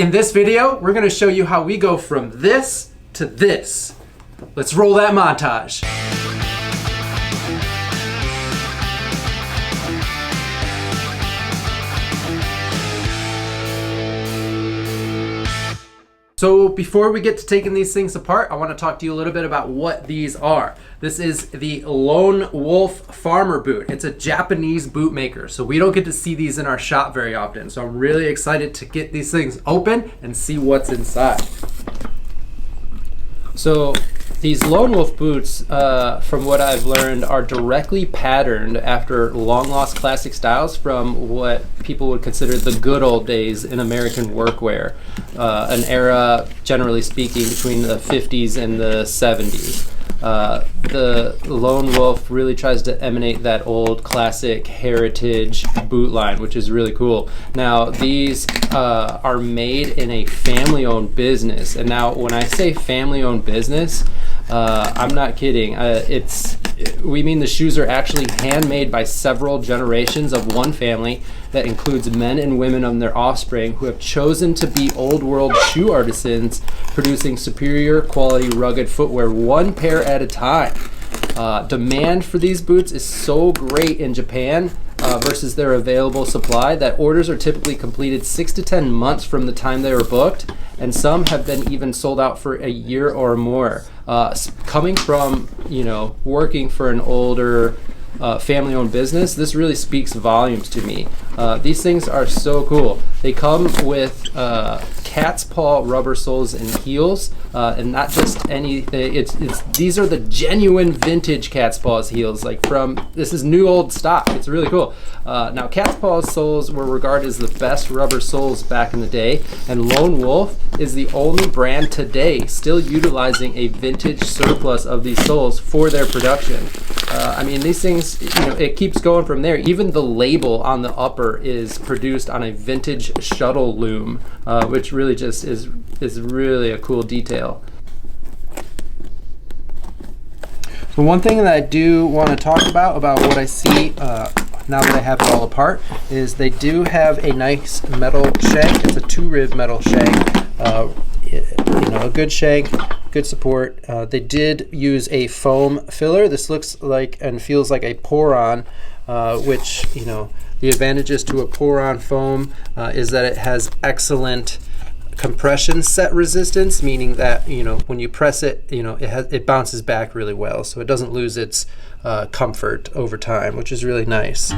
In this video, we're gonna show you how we go from this to this. Let's roll that montage. So before we get to taking these things apart, I want to talk to you a little bit about what these are. This is the Lone Wolf Farmer boot. It's a Japanese boot maker, so we don't get to see these in our shop very often. So I'm really excited to get these things open and see what's inside. So these Lone Wolf boots, from what I've learned, are directly patterned after long-lost classic styles from what people would consider the good old days in American workwear, an era, generally speaking, between the 50s and the 70s. The Lone Wolf really tries to emanate that old classic heritage boot line, which is really cool. Now, these are made in a family-owned business, and now when I say family-owned business, I'm not kidding. We mean the shoes are actually handmade by several generations of one family that includes men and women of their offspring who have chosen to be old world shoe artisans, producing superior quality rugged footwear one pair at a time. Demand for these boots is so great in Japan versus their available supply that orders are typically completed 6 to 10 months from the time they were booked, and some have been even sold out for a year or more. Coming from, working for an older family-owned business, this really speaks volumes to me. These things are so cool. They come with cat's paw rubber soles and heels, and not just anything. These are the genuine vintage cat's paws heels. This is new old stock. It's really cool. Now, cat's paw soles were regarded as the best rubber soles back in the day, and Lone Wolf is the only brand today still utilizing a vintage surplus of these soles for their production. These things, it keeps going from there. Even the label on the upper is produced on a vintage shuttle loom, which really just is really a cool detail. So one thing that I do want to talk about what I see now that I have it all apart is they do have a nice metal shank. It's a 2-rib metal shank. A good shank, good support. They did use a foam filler. This looks like and feels like a pour-on, which, the advantages to a pour-on foam is that it has excellent compression set resistance, meaning that, when you press it, it bounces back really well, so it doesn't lose its comfort over time, which is really nice.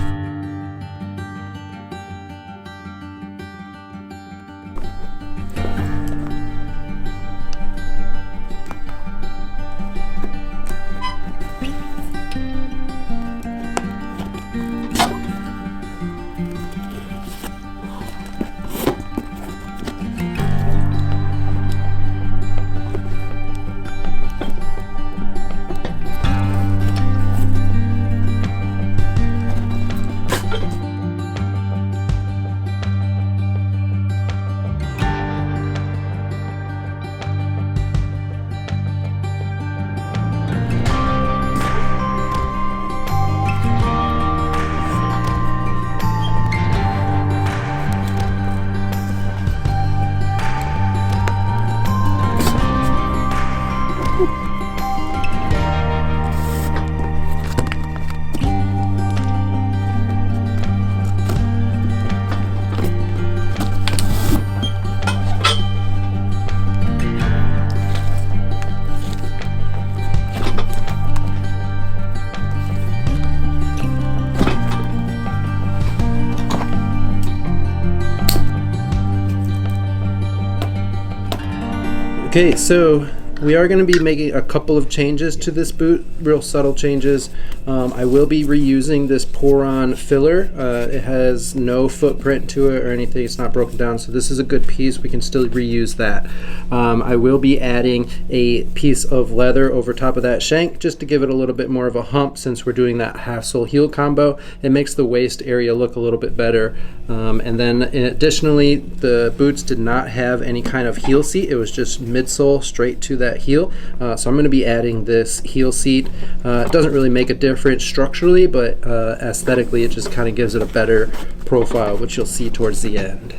Okay, so we are going to be making a couple of changes to this boot, real subtle changes. I will be reusing this pour-on filler. It has no footprint to it or anything. It's not broken down, so this is a good piece. We can still reuse that. I will be adding a piece of leather over top of that shank just to give it a little bit more of a hump, since we're doing that half sole heel combo. It makes the waist area look a little bit better. And then additionally, the boots did not have any kind of heel seat. It was just midsole straight to that heel. So I'm going to be adding this heel seat. It doesn't really make a difference structurally, but aesthetically it just kind of gives it a better profile, which you'll see towards the end.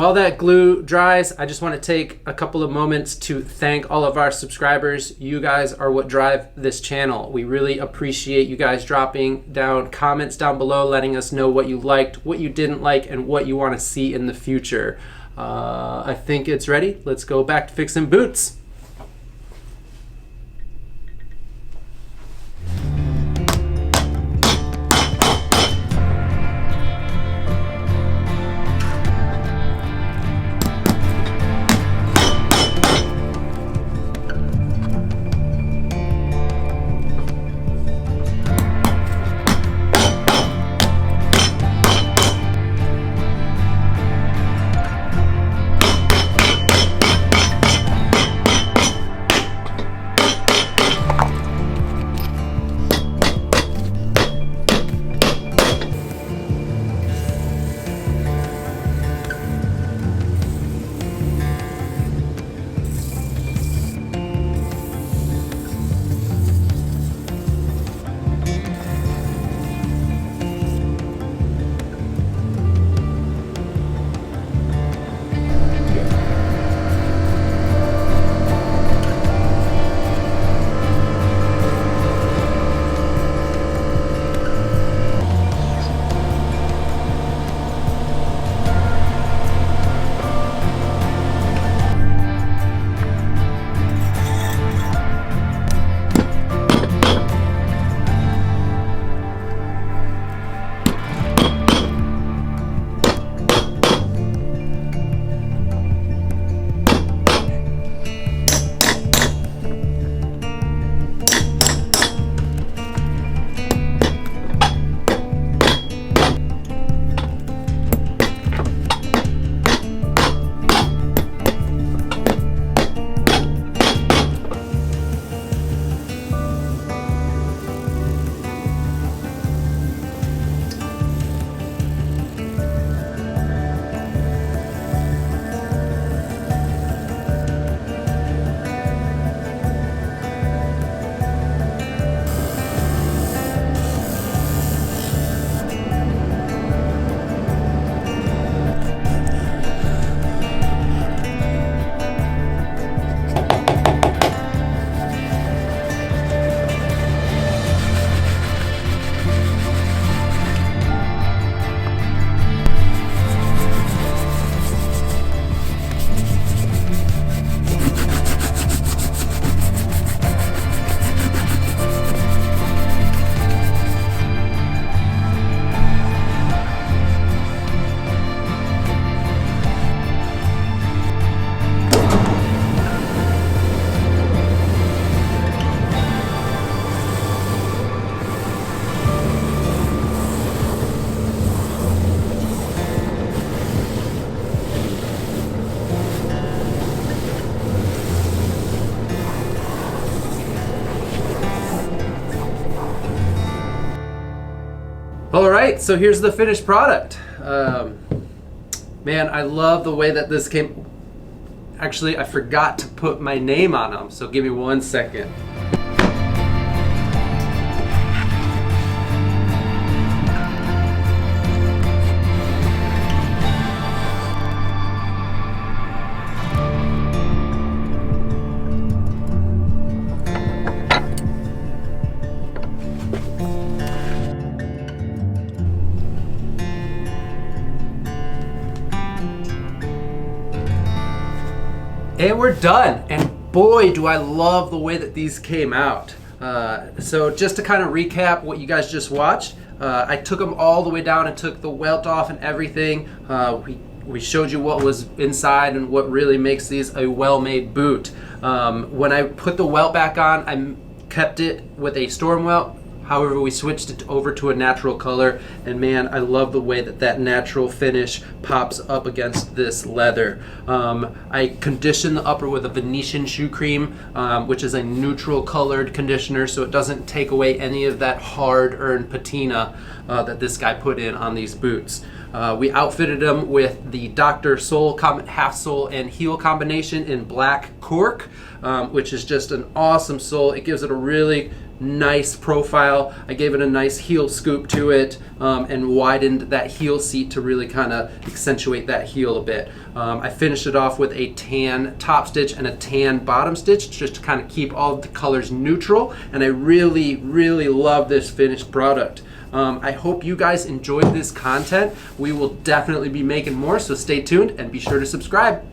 while that glue dries, I just want to take a couple of moments to thank all of our subscribers. You guys are what drive this channel. We really appreciate you guys dropping down comments down below, letting us know what you liked, what you didn't like, and what you want to see in the future. I think it's ready. Let's go back to fixing boots. All right, so here's the finished product. Man, I love the way that this came. Actually, I forgot to put my name on them, so give me 1 second. And we're done. And boy, do I love the way that these came out. So just to kind of recap what you guys just watched, I took them all the way down and took the welt off and everything. We showed you what was inside and what really makes these a well-made boot. When I put the welt back on, I kept it with a storm welt. However, we switched it over to a natural color, and man, I love the way that that natural finish pops up against this leather. I conditioned the upper with a Venetian shoe cream, which is a neutral colored conditioner, so it doesn't take away any of that hard-earned patina that this guy put in on these boots. We outfitted them with the Dr. Sole half sole and heel combination in black cork, which is just an awesome sole. It gives it a really nice profile. I gave it a nice heel scoop to it, and widened that heel seat to really kind of accentuate that heel a bit. I finished it off with a tan top stitch and a tan bottom stitch just to kind of keep all of the colors neutral, and I really, really love this finished product. I hope you guys enjoyed this content. We will definitely be making more, so stay tuned and be sure to subscribe.